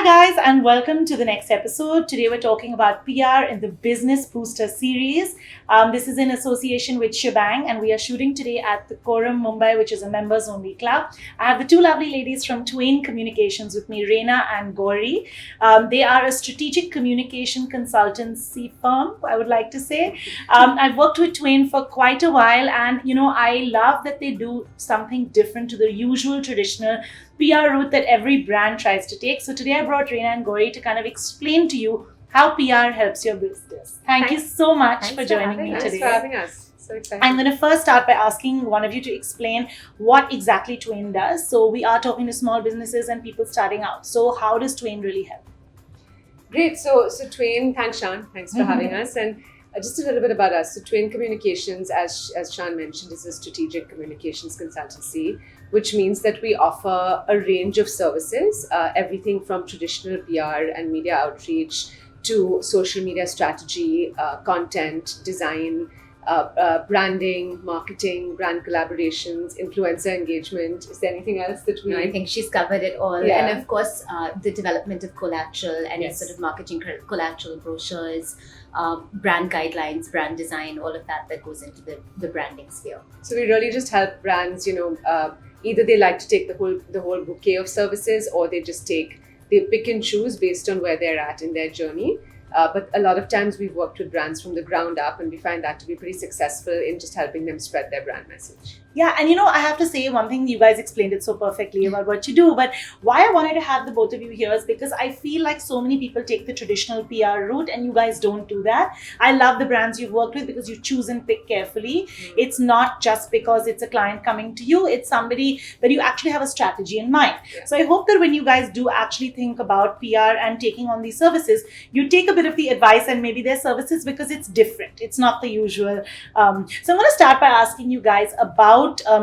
Hi guys, and welcome to the next episode. Today we're talking about PR in the Business Booster series. This is in association with Shebang, and we are shooting today at the Quorum Mumbai, which is a members only club. I have the two lovely ladies from Twain Communications with me, Reyna and Gauri. They are a strategic communication consultancy firm, I would like to say. I've worked with Twain for quite a while, and I love that they do something different to the usual traditional PR route that every brand tries to take. So today I brought Reyna and Gauri to kind of explain to you how PR helps your business. Thank you so much for joining me today. Thanks for having us. So excited. I'm going to first start by asking one of you to explain what exactly Twain does. So we are talking to small businesses and people starting out. So how does Twain really help? Great. So Twain, thanks Sean. Thanks for having us. And just a little bit about us. So Twain Communications, as Sean mentioned, is a strategic communications consultancy, which means that we offer a range of services, everything from traditional PR and media outreach to social media strategy, content, design, branding, marketing, brand collaborations, influencer engagement. Is there anything else that we... No, I think she's covered it all. Yeah. And of course, the development of collateral and Yes. sort of marketing collateral brochures, brand guidelines, brand design, all of that goes into the branding sphere. So we really just help brands, either they like to take the whole bouquet of services, or they pick and choose based on where they're at in their journey. But a lot of times we've worked with brands from the ground up, and we find that to be pretty successful in just helping them spread their brand message. Yeah, and I have to say one thing, you guys explained it so perfectly about what you do, but why I wanted to have the both of you here is because I feel like so many people take the traditional PR route and you guys don't do that. I love the brands you've worked with because you choose and pick carefully. It's not just because it's a client coming to you, it's somebody that you actually have a strategy in mind. Yeah. So I hope that when you guys do actually think about PR and taking on these services, you take a bit of the advice and maybe their services because it's different. It's not the usual. So I'm going to start by asking you guys about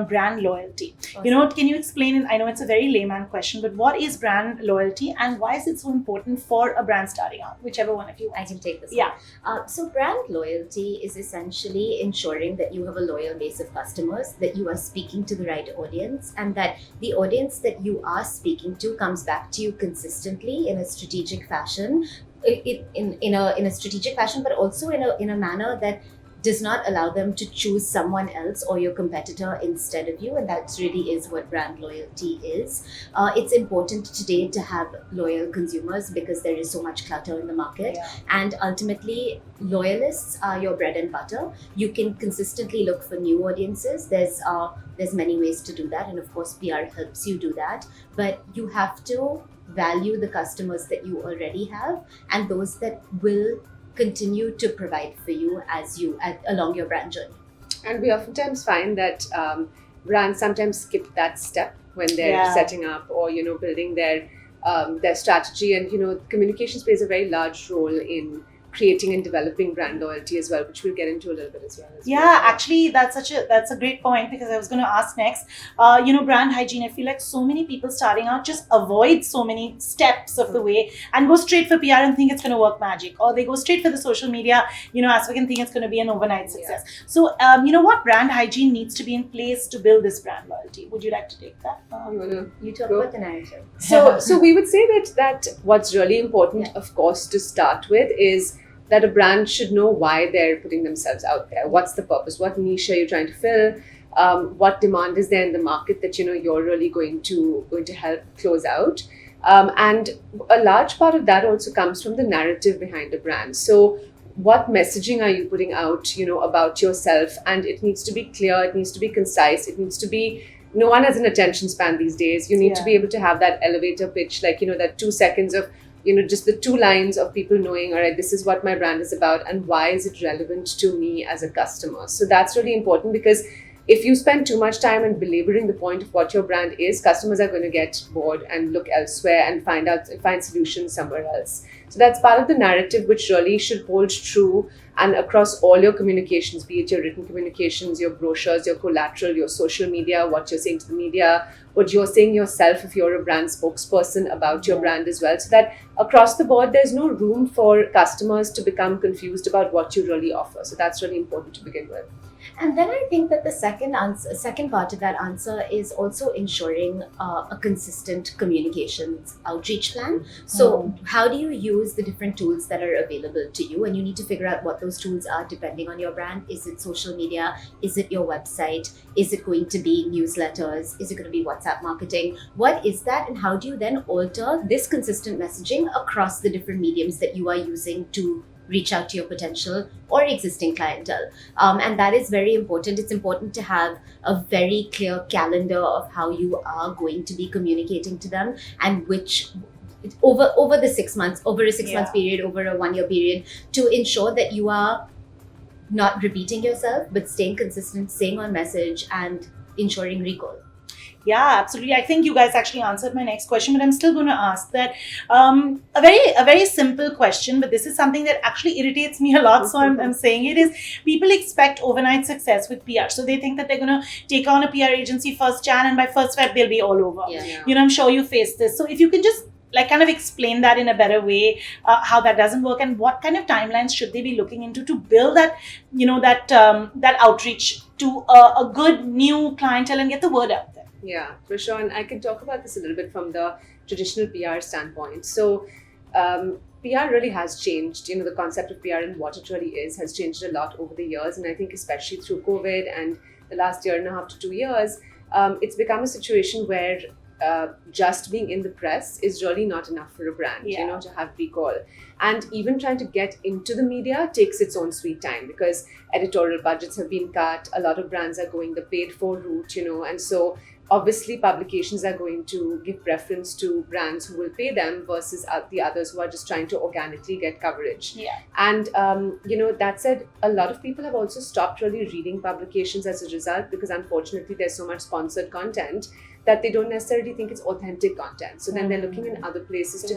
brand loyalty. Awesome. Can you explain, I know it's a very layman question, but what is brand loyalty and why is it so important for a brand starting out? Whichever one of you. I can take this Yeah. one. So brand loyalty is essentially ensuring that you have a loyal base of customers, that you are speaking to the right audience, and that the audience that you are speaking to comes back to you consistently in a strategic fashion, in a strategic fashion, but also in a manner that does not allow them to choose someone else or your competitor instead of you, and that really is what brand loyalty is. It's important today to have loyal consumers because there is so much clutter in the market, and ultimately loyalists are your bread and butter. You can consistently look for new audiences. There's many ways to do that, and of course PR helps you do that, but you have to value the customers that you already have and those that will continue to provide for you along your brand journey. And we oftentimes find that brands sometimes skip that step when they're setting up or building their strategy, and communications plays a very large role in creating and developing brand loyalty as well, which we'll get into a little bit as well. Actually that's a great point, because I was going to ask next, brand hygiene. I feel like so many people starting out just avoid so many steps of the way and go straight for PR and think it's going to work magic, or they go straight for the social media, as we can think it's going to be an overnight success. So, what brand hygiene needs to be in place to build this brand loyalty? Would you like to take that? You talk about the narrative. So we would say that what's really important, of course, to start with is that a brand should know why they're putting themselves out there. What's the purpose? What niche are you trying to fill? What demand is there in the market that you're really going to help close out? And a large part of that also comes from the narrative behind a brand. So what messaging are you putting out, about yourself? And it needs to be clear. It needs to be concise. It needs to be. No one has an attention span these days. You need to be able to have that elevator pitch, like that 2 seconds of just the 2 lines of people knowing, all right, this is what my brand is about and why is it relevant to me as a customer. So that's really important, because if you spend too much time in belaboring the point of what your brand is, customers are going to get bored and look elsewhere and find solutions somewhere else. So that's part of the narrative which really should hold true and across all your communications, be it your written communications, your brochures, your collateral, your social media, what you're saying to the media, what you're saying yourself if you're a brand spokesperson about your brand as well. So that across the board, there's no room for customers to become confused about what you really offer. So that's really important to begin with. And then I think that the second part of that answer is also ensuring a consistent communications outreach plan. So how do you use the different tools that are available to you? And you need to figure out what those tools are depending on your brand. Is it social media? Is it your website? Is it going to be newsletters? Is it going to be WhatsApp marketing? What is that? And how do you then alter this consistent messaging across the different mediums that you are using to reach out to your potential or existing clientele? And that is very important. It's important to have a very clear calendar of how you are going to be communicating to them, and which over the 6 months, over a 6 month period, over a 1 year period, to ensure that you are not repeating yourself, but staying consistent, staying on message, and ensuring recall. Yeah, absolutely. I think you guys actually answered my next question, but I'm still going to ask that a very simple question, but this is something that actually irritates me a lot. So I'm saying it is, people expect overnight success with PR. So they think that they're going to take on a PR agency 1st Jan and by 1st Feb they'll be all over. Yeah. You know, I'm sure you face this. So if you can just like kind of explain that in a better way, how that doesn't work, and what kind of timelines should they be looking into to build that, you know, that outreach to a good new clientele and get the word out there. Yeah, for sure. And I can talk about this a little bit from the traditional PR standpoint. So PR really has changed. You know, the concept of PR and what it really is has changed a lot over the years. And I think especially through COVID and the last 1.5 to 2 years, it's become a situation where just being in the press is really not enough for a brand, you know, to have recall. And even trying to get into the media takes its own sweet time, because editorial budgets have been cut. A lot of brands are going the paid for route, you know, and so obviously publications are going to give preference to brands who will pay them versus the others who are just trying to organically get coverage. And you know, that said, a lot of people have also stopped really reading publications as a result, because unfortunately there's so much sponsored content that they don't necessarily think it's authentic content. So then they're looking in other places to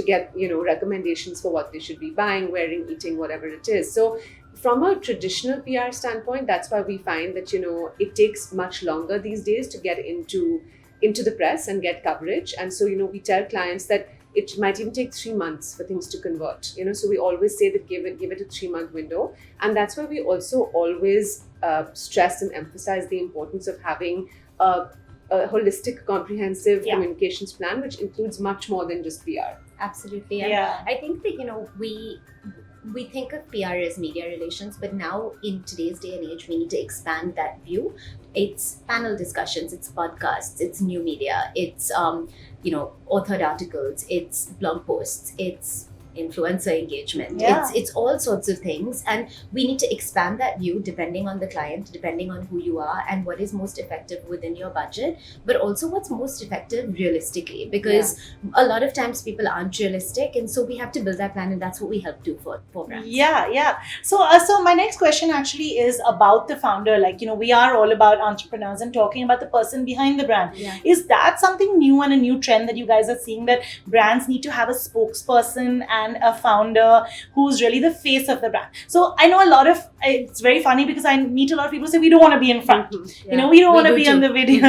get you know, recommendations for what they should be buying, wearing, eating, whatever it is. So from a traditional PR standpoint, that's why we find that, you know, it takes much longer these days to get into the press and get coverage. And so, you know, we tell clients that it might even take 3 months for things to convert, you know, so we always say that give it a 3-month window. And that's why we also always stress and emphasize the importance of having a holistic, comprehensive communications plan, which includes much more than just PR. Absolutely. And I think that, you know, we think of PR as media relations, but now in today's day and age, we need to expand that view. It's panel discussions, it's podcasts, it's new media, it's you know, authored articles, it's blog posts, it's influencer engagement. It's all sorts of things, and we need to expand that view depending on the client, depending on who you are and what is most effective within your budget, but also what's most effective realistically, because a lot of times people aren't realistic, and so we have to build that plan, and that's what we help do for brands. So my next question actually is about the founder. Like, you know, we are all about entrepreneurs and talking about the person behind the brand. Is that something new and a new trend that you guys are seeing, that brands need to have a spokesperson and a founder who's really the face of the brand? So I know it's very funny, because I meet a lot of people say we don't want to be in front. You know, we don't want to be on the video.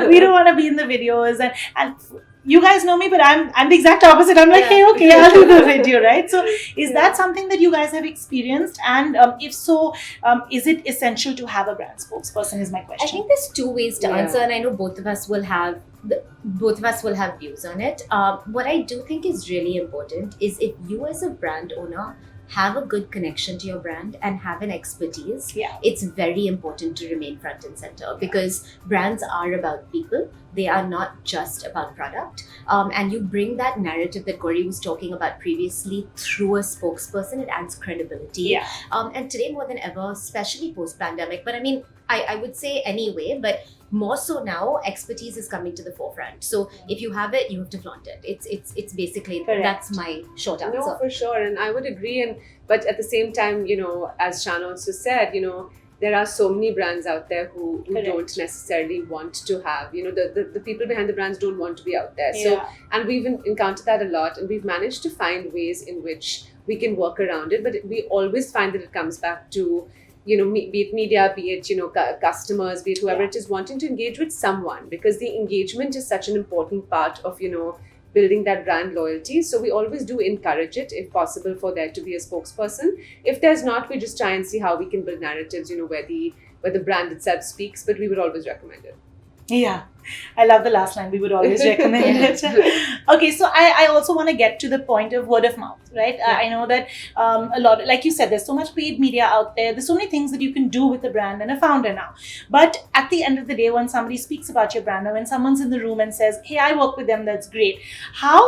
We don't want to be in the videos, and you guys know me, but I'm the exact opposite. I'm like, hey, okay, I'll do the video, right? So is that something that you guys have experienced? And if so, is it essential to have a brand spokesperson, is my question. I think there's 2 ways to answer, and I know both of us will have views on it. What I do think is really important is, if you as a brand owner have a good connection to your brand and have an expertise, it's very important to remain front and center, because brands are about people. They are not just about product. And you bring that narrative that Gauri was talking about previously through a spokesperson. It adds credibility. And today more than ever, especially post-pandemic, but I mean, I would say anyway, but more so now, expertise is coming to the forefront. So if you have it, you have to flaunt it. It's basically, that's my short answer. No, for sure. And I would agree. But at the same time, you know, as Shan also said, you know, there are so many brands out there who don't necessarily want to have, you know, the people behind the brands don't want to be out there. So, and we've encountered that a lot, and we've managed to find ways in which we can work around it. But we always find that it comes back to, you know, be it media, be it, you know, customers, be it whoever it is, wanting to engage with someone, because the engagement is such an important part of, you know, building that brand loyalty. So we always do encourage it, if possible, for there to be a spokesperson. If there's not, we just try and see how we can build narratives, where the brand itself speaks, but we would always recommend it. Yeah, I love the last line. We would always recommend it. Okay, so I also want to get to the point of word of mouth, right? I know that a lot, like you said, there's so much paid media out there. There's so many things that you can do with the brand and a founder now. But at the end of the day, when somebody speaks about your brand, or when someone's in the room and says, hey, I work with them, that's great. How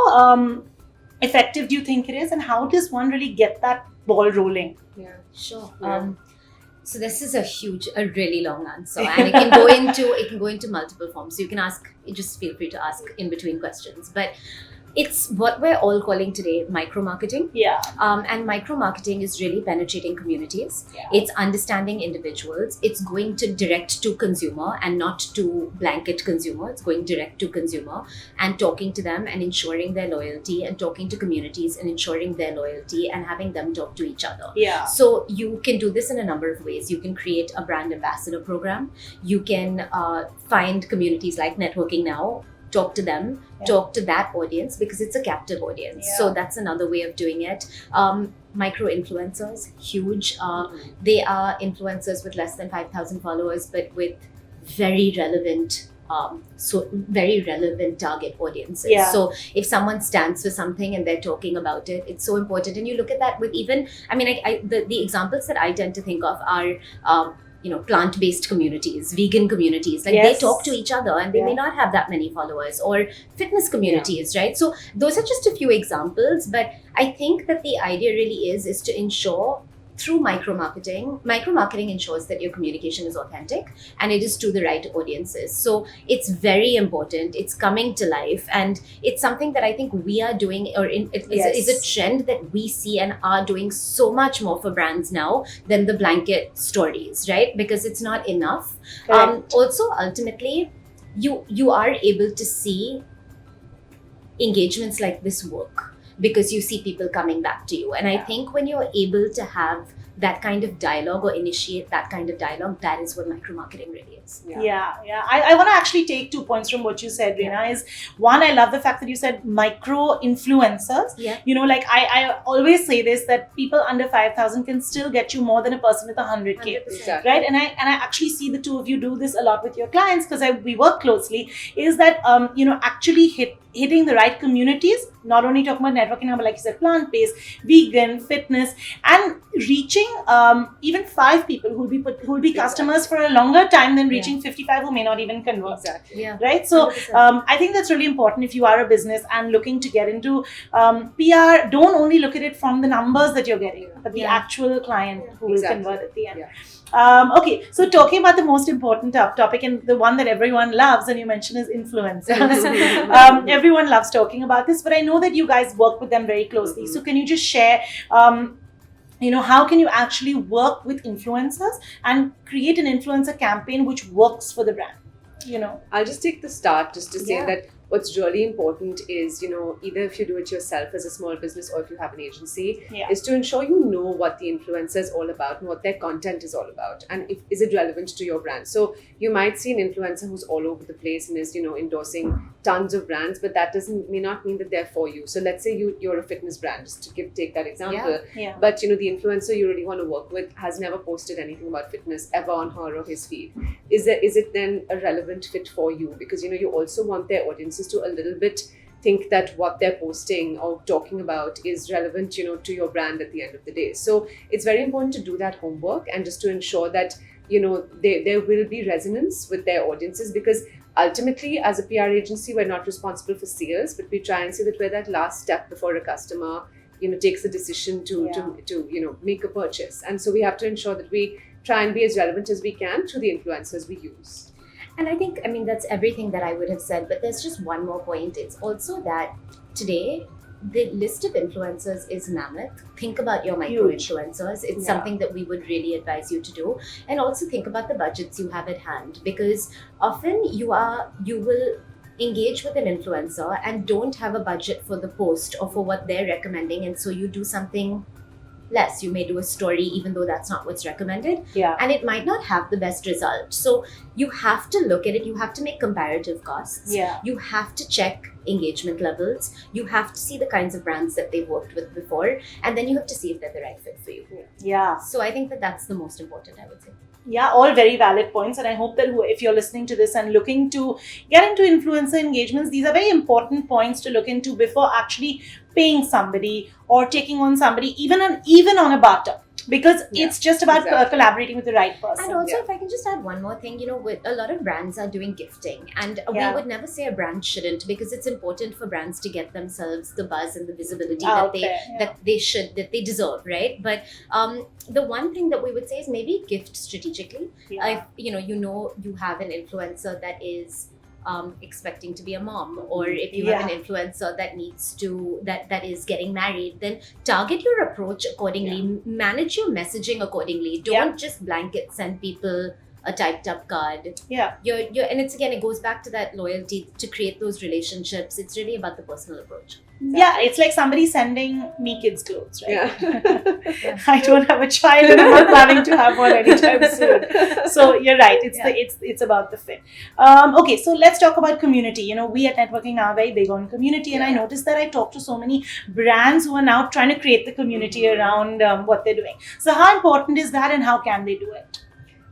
effective do you think it is? And how does one really get that ball rolling? Yeah, Sure. Yeah. So this is a really long answer, and it can go into multiple forms. So you can ask, just feel free to ask in between questions. But it's what we're all calling today micro-marketing. Yeah. And micro-marketing is really penetrating communities. Yeah. It's understanding individuals. It's going to direct to consumer and not to blanket consumer. It's going direct to consumer and talking to them and ensuring their loyalty, and talking to communities and ensuring their loyalty, and having them talk to each other. Yeah. So you can do this in a number of ways. You can create a brand ambassador program. You can find communities like Networking Now, talk to them, talk to that audience, because it's a captive audience. Yeah. So that's another way of doing it. Micro influencers, huge. They are influencers with less than 5,000 followers, but with very relevant very relevant target audiences. Yeah. So if someone stands for something and they're talking about it, it's so important. And you look at that with even, the examples that I tend to think of are plant-based communities, vegan communities, like Yes. they talk to each other and they may not have that many followers, or fitness communities, right? So those are just a few examples, but I think that the idea really is to ensure through micro-marketing ensures that your communication is authentic and it is to the right audiences. So it's very important. It's coming to life, and it's something that I think we are doing, or is a trend that we see and are doing so much more for brands now than the blanket stories, right? Because it's not enough. Also, ultimately, you are able to see engagements like this work, because you see people coming back to you. And I think when you're able to have that kind of dialogue or initiate that kind of dialogue, that is what micro-marketing really is. Yeah. I want to actually take 2 points from what you said, Reyna. Is one, I love the fact that you said micro-influencers. Yeah. I always say this, that people under 5,000 can still get you more than a person with 100K. 100%. Exactly. Right, and I actually see the two of you do this a lot with your clients, because we work closely. Is that actually hitting the right communities, not only talking about networking, but like you said, plant-based, vegan, fitness, and reaching even 5 people who will be customers for a longer time than reaching 55 who may not even convert. Exactly. Yeah. Right, so 100%. I think that's really important. If you are a business and looking to get into PR, don't only look at it from the numbers that you're getting, but the actual client who will convert at the end. Okay, so talking about the most important topic, and the one that everyone loves, and you mentioned, is influencers. Everyone loves talking about this, but I know that you guys work with them very closely. So can you just share, how can you actually work with influencers and create an influencer campaign which works for the brand? I'll just take the start just to say that what's really important is, either if you do it yourself as a small business or if you have an agency, is to ensure you know what the influencer is all about and what their content is all about, and is it relevant to your brand. So you might see an influencer who's all over the place and is, endorsing tons of brands, but that may not mean that they're for you. So let's say you're a fitness brand, just to take that example. But the influencer you really want to work with has never posted anything about fitness ever on her or his feed. Is it then a relevant fit for you? Because you also want their audiences to a little bit think that what they're posting or talking about is relevant, to your brand at the end of the day. So it's very important to do that homework and just to ensure that, there will be resonance with their audiences, because ultimately, as a PR agency, we're not responsible for sales, but we try and say that we're that last step before a customer, takes the decision to make a purchase. And so we have to ensure that we try and be as relevant as we can through the influencers we use. And I think, that's everything that I would have said, but there's just one more point. It's also that today, the list of influencers is mammoth. Think about your micro-influencers. It's something that we would really advise you to do. And also think about the budgets you have at hand, because often you will engage with an influencer and don't have a budget for the post or for what they're recommending, and so you do something less. You may do a story even though that's not what's recommended, Yeah. and it might not have the best result. So you have to look at it. You have to make comparative costs. Yeah. You have to check engagement levels. You have to see the kinds of brands that they've worked with before, and then you have to see if they're the right fit for you. Yeah. So I think that that's the most important, I would say. Yeah, all very valid points. And I hope that if you're listening to this and looking to get into influencer engagements, these are very important points to look into before actually paying somebody or taking on somebody, even on a barter. Because it's just about collaborating with the right person. And also, if I can just add one more thing, with a lot of brands are doing gifting, and we would never say a brand shouldn't, because it's important for brands to get themselves the buzz and the visibility that they deserve, right? But the one thing that we would say is maybe gift strategically. If you have an influencer that is expecting to be a mom, or if you have an influencer that is getting married, then target your approach accordingly, manage your messaging accordingly. Don't just blanket send people a typed up card. And it goes back to that loyalty, to create those relationships. It's really about the personal approach. Yeah, it's like somebody sending me kids' clothes, right? Yeah. I don't have a child and I'm not planning to have one anytime soon. So you're right. It's about the fit. Okay, so let's talk about community. We at Networking are very big on community, and I noticed that I talk to so many brands who are now trying to create the community around what they're doing. So how important is that, and how can they do it?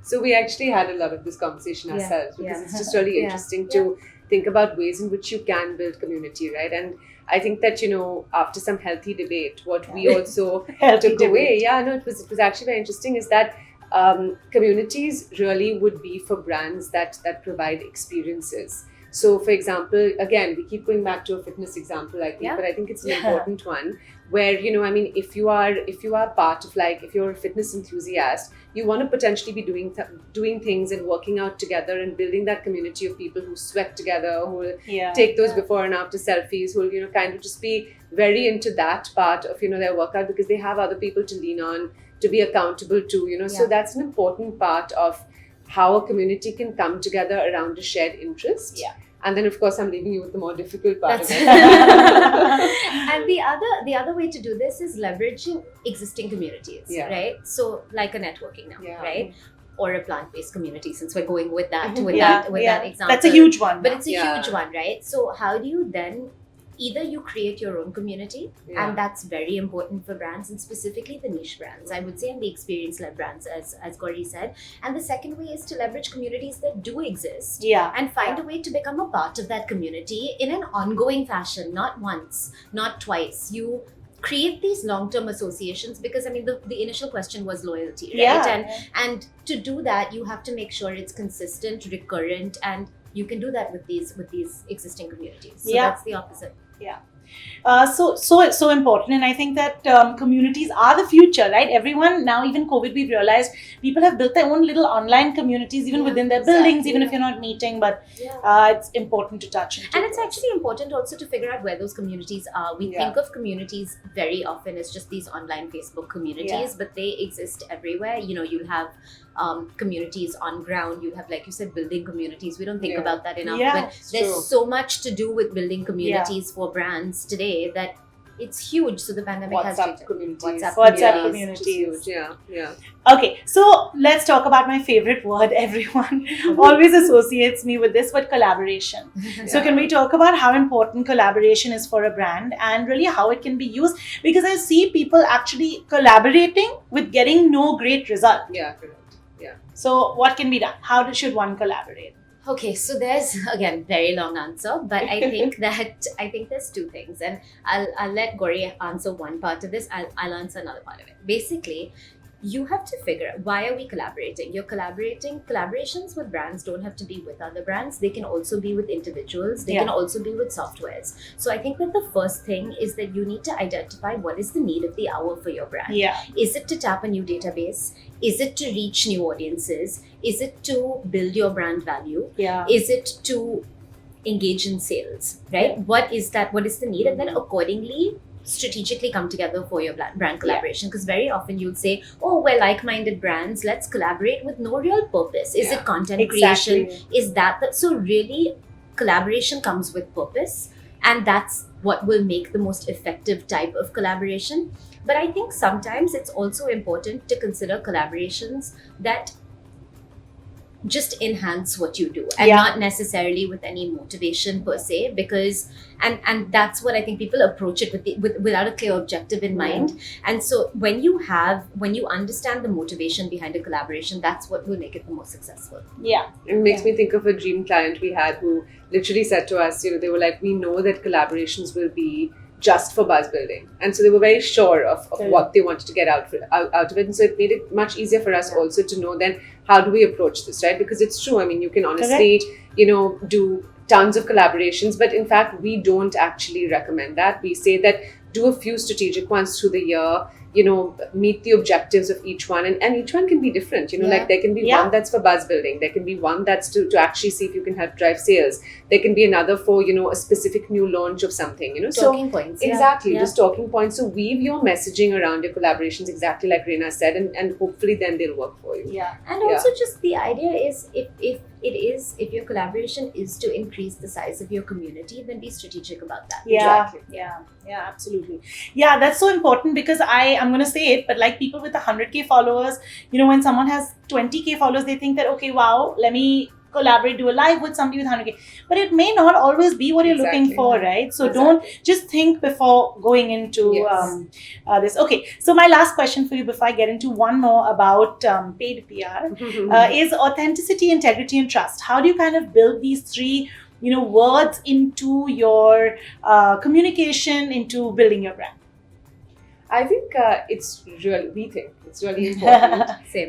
So we actually had a lot of this conversation ourselves, because it's just really interesting to think about ways in which you can build community, right? And I think that, after some healthy debate, what we also took away, it was actually very interesting, is that communities really would be for brands that provide experiences. So, for example, again, we keep going back to a fitness example, I think, but I think it's an important one, where, if you are part of, if you're a fitness enthusiast, you want to potentially be doing things and working out together and building that community of people who sweat together, who will take those before and after selfies, who will, kind of just be very into that part of, their workout, because they have other people to lean on, to be accountable to, so that's an important part of how a community can come together around a shared interest. And then, of course, I'm leaving you with the more difficult part of it. And the other way to do this is leveraging existing communities, right? So, like a networking now, right? Or a plant-based community, since we're going with that that example. That's a huge one. But it's a huge one, right? So how do you then either you create your own community, and that's very important for brands, and specifically the niche brands, I would say, and the experience-led brands, as Gauri said. And the second way is to leverage communities that do exist, and find a way to become a part of that community in an ongoing fashion, not once, not twice. You create these long-term associations, because the initial question was loyalty, right? And to do that, you have to make sure it's consistent, recurrent, and you can do that with these existing communities. So that's the opposite. So important, and I think that communities are the future, right? Everyone now, even COVID, we've realized people have built their own little online communities, even within their buildings, even if you're not meeting, but it's important to touch into. And it's actually important also to figure out where those communities are. We think of communities very often as just these online Facebook communities, but they exist everywhere. You'll have communities on ground, you'll have, like you said, building communities. We don't think about that enough, but there's so much to do with building communities for brands today that it's huge. So the pandemic has WhatsApp communities. Yeah. Okay, so let's talk about my favorite word. Everyone always associates me with this, but collaboration. So can we talk about how important collaboration is for a brand, and really how it can be used? Because I see people actually collaborating with getting no great result. Yeah, correct. Yeah. So what can be done? How should one collaborate? Okay, so there's, again, very long answer, but I think there's two things, and I'll let Gauri answer one part of this. I'll answer another part of it. Basically, you have to figure out, why are we collaborating? Collaborations with brands don't have to be with other brands. They can also be with individuals. They can also be with softwares. So I think that the first thing is that you need to identify what is the need of the hour for your brand. Is it to tap a new database? Is it to reach new audiences? Is it to build your brand value? Is it to engage in sales, right? What is that? What is the need? And then accordingly, strategically come together for your brand collaboration. Because very often you'll say, oh, we're like-minded brands, let's collaborate with no real purpose. Is it content creation? Is that? So really, collaboration comes with purpose, and that's what will make the most effective type of collaboration. But I think sometimes it's also important to consider collaborations that just enhance what you do and not necessarily with any motivation per se, because and that's what I think people approach it without a clear objective in mind. And so when you understand the motivation behind a collaboration, that's what will make it the most successful. It makes me think of a dream client we had who literally said to us, they were like, we know that collaborations will be just for buzz building, and so they were very sure of what they wanted to get out of it, and so it made it much easier for us also to know then how do we approach this, right? Because it's true, I mean, you can honestly do tons of collaborations, but in fact we don't actually recommend that. We say that do a few strategic ones through the year, meet the objectives of each one, and each one can be different, like there can be one that's for buzz building, there can be one that's to actually see if you can help drive sales, there can be another for a specific new launch of something, talking points. Exactly, just talking points. So weave your messaging around your collaborations exactly like Reyna said, and hopefully then they'll work for you. And also just the idea is if your collaboration is to increase the size of your community, then be strategic about that. Exactly. Yeah, absolutely. Yeah, that's so important, because I'm going to say it, but like people with 100K followers, when someone has 20K followers, they think that, okay, wow, let me collaborate, do a live with somebody with 100K. But it may not always be what you're looking for, right? So don't just think before going into this. Okay, so my last question for you before I get into one more about paid PR is authenticity, integrity, and trust. How do you kind of build these three words into your communication, into building your brand? I think it's really important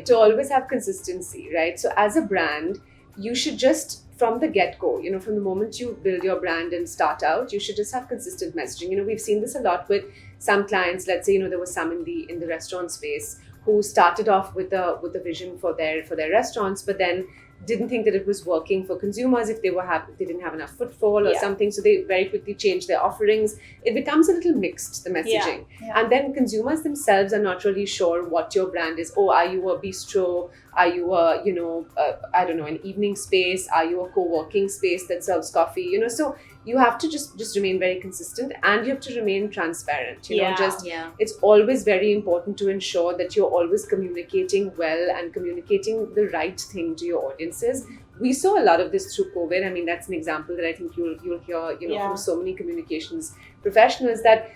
to always have consistency, right? So as a brand, you should just, from the get-go, from the moment you build your brand and start out, you should just have consistent messaging. We've seen this a lot with some clients. Let's say, there was some in the restaurant space who started off with a vision for their restaurants, but then didn't think that it was working for consumers if they didn't have enough footfall or something. So they very quickly changed their offerings. It becomes a little mixed, the messaging. And then consumers themselves are not really sure what your brand is. Oh, are you a bistro? Are you a, I don't know, an evening space? Are you a co-working space that serves coffee? So you have to just remain very consistent, and you have to remain transparent. It's always very important to ensure that you're always communicating well and communicating the right thing to your audiences. We saw a lot of this through COVID. I mean, that's an example that I think you'll hear, from so many communications professionals, that,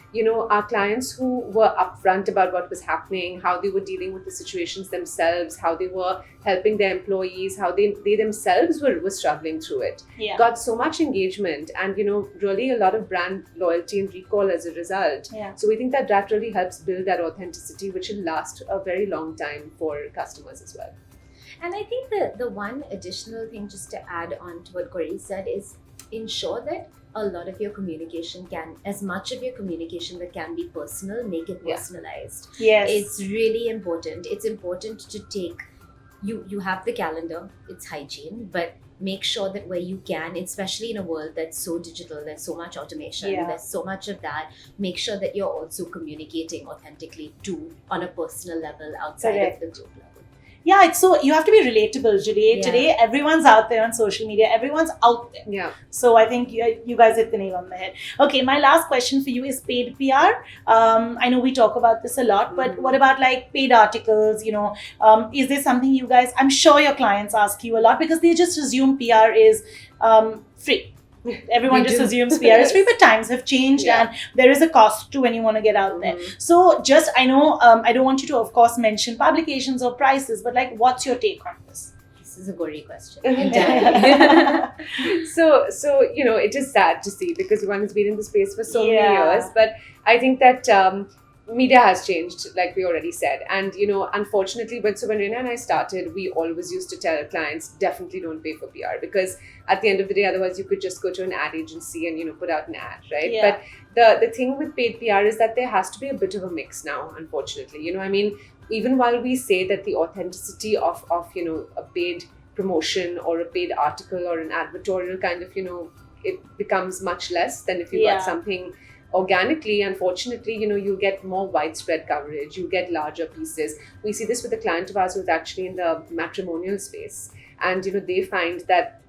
our clients who were upfront about what was happening, how they were dealing with the situations themselves, how they were helping their employees, how they themselves were struggling through it. Got so much engagement and, really a lot of brand loyalty and recall as a result. So we think that really helps build that authenticity, which will last a very long time for customers as well. And I think the one additional thing just to add on to what Gauri said is ensure that a lot of your communication as much of your communication that can be personal, make it personalized. It's really important. It's important to take, you have the calendar, it's hygiene, but make sure that where you can, especially in a world that's so digital, there's so much automation, there's so much of that, make sure that you're also communicating authentically on a personal level outside of the group level. Yeah, it's so, you have to be relatable. Today, everyone's out there on social media. Everyone's out there. So I think you guys hit the nail on the head. Okay, my last question for you is paid PR. I know we talk about this a lot, but what about like paid articles? Is there something you guys, I'm sure your clients ask you a lot, because they just assume PR is free. Everyone just assumes PR is free, but times have changed and there is a cost to when you want to get out there. So I know, I don't want you to, of course, mention publications or prices, but like, what's your take on this? This is a Gauri question. So it is sad to see, because one has been in the space for so many years, but I think that media has changed, like we already said. And, unfortunately, when Reyna and I started, we always used to tell clients, definitely don't pay for PR, because at the end of the day, otherwise you could just go to an ad agency and, put out an ad, right? But the thing with paid PR is that there has to be a bit of a mix now, unfortunately. I mean, even while we say that the authenticity of a paid promotion or a paid article or an advertorial kind of, it becomes much less than if you got something organically. Unfortunately, you'll get more widespread coverage, you get larger pieces. We see this with a client of ours who's actually in the matrimonial space, and they find that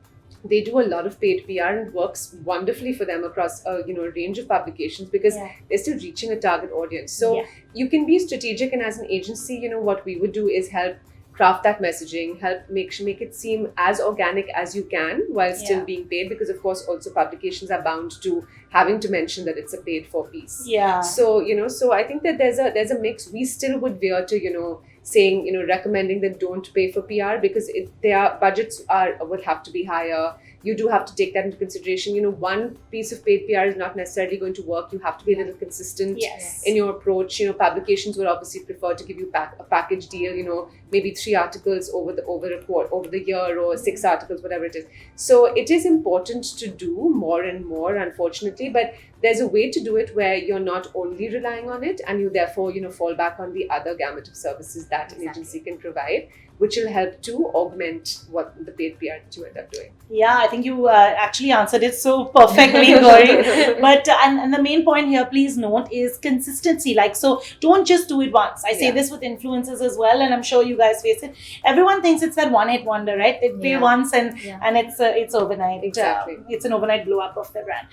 they do a lot of paid PR and works wonderfully for them across a range of publications because they're still reaching a target audience. So you can be strategic, and as an agency, what we would do is help craft that messaging, help make it seem as organic as you can while still being paid, because of course also publications are bound to having to mention that it's a paid for piece. So so I think that there's a mix. We still would veer to saying recommending that don't pay for PR, because their budgets would have to be higher. You do have to take that into consideration. One piece of paid PR is not necessarily going to work. You have to be a little consistent in your approach. Publications would obviously prefer to give you a package deal. Maybe 3 articles over the year, or 6 articles, whatever it is. So it is important to do more and more, unfortunately. But there's a way to do it where you're not only relying on it, and you therefore fall back on the other gamut of services that an agency can provide, which will help to augment what the paid PR that you end up doing. Yeah, I think you actually answered it so perfectly, Gauri. But and the main point here, please note, is consistency. So don't just do it once. I say this with influencers as well, and I'm sure you guys face it. Everyone thinks it's that one-hit wonder, right? They pay once and it's overnight. Exactly. It's an overnight blow up of their brand.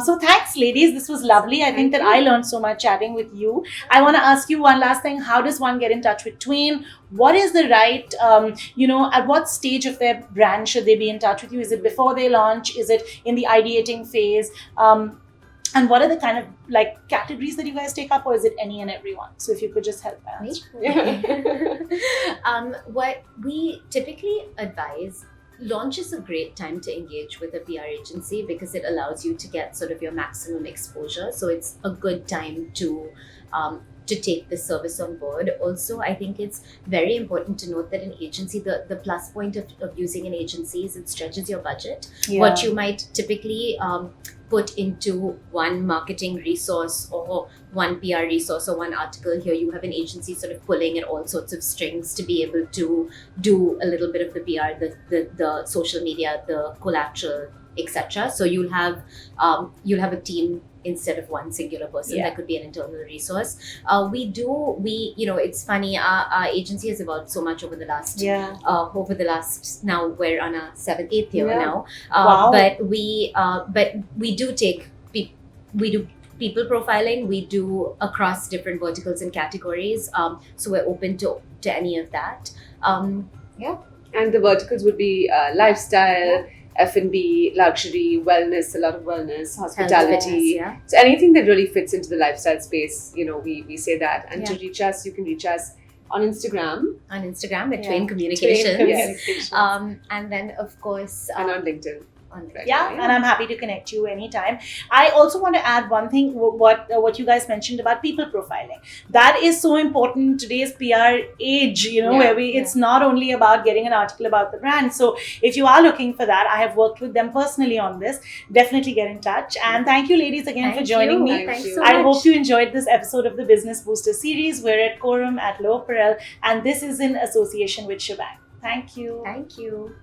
So thanks, ladies. This was lovely. I think that I learned so much chatting with you. I want to ask you one last thing. How does one get in touch with Twain? What is the right, at what stage of their brand should they be in touch with you? Is it before they launch? Is it in the ideating phase? And what are the kind of categories that you guys take up, or is it any and everyone? So if you could just help us. What we typically advise, launch is a great time to engage with a PR agency because it allows you to get sort of your maximum exposure. So it's a good time to take the service on board. Also, I think it's very important to note that an agency, the plus point of using an agency is it stretches your budget. What you might typically put into one marketing resource or one PR resource or one article, here you have an agency sort of pulling at all sorts of strings to be able to do a little bit of the PR, the social media, the collateral, etc. So you'll have a team instead of one singular person. That could be an internal resource. It's funny, our agency has evolved so much over the last now we're on our 8th year now. But we do people profiling. We do across different verticals and categories. So we're open to any of that. And the verticals would be lifestyle, F&B, luxury, wellness, a lot of wellness, hospitality. So anything that really fits into the lifestyle space, we say that. And to reach us, you can reach us on Instagram. On Instagram at Twain Communications. And then, of course... and on LinkedIn. And I'm happy to connect you anytime. I also want to add one thing, what you guys mentioned about people profiling. That is so important in today's PR age, where it's not only about getting an article about the brand. So if you are looking for that, I have worked with them personally on this. Definitely get in touch. And thank you, ladies, again for joining me. Thanks so I much. hope you enjoyed this episode of the Business Booster series. We're at Quorum at Lower Parel, and this is in association with Shebang. Thank you. Thank you.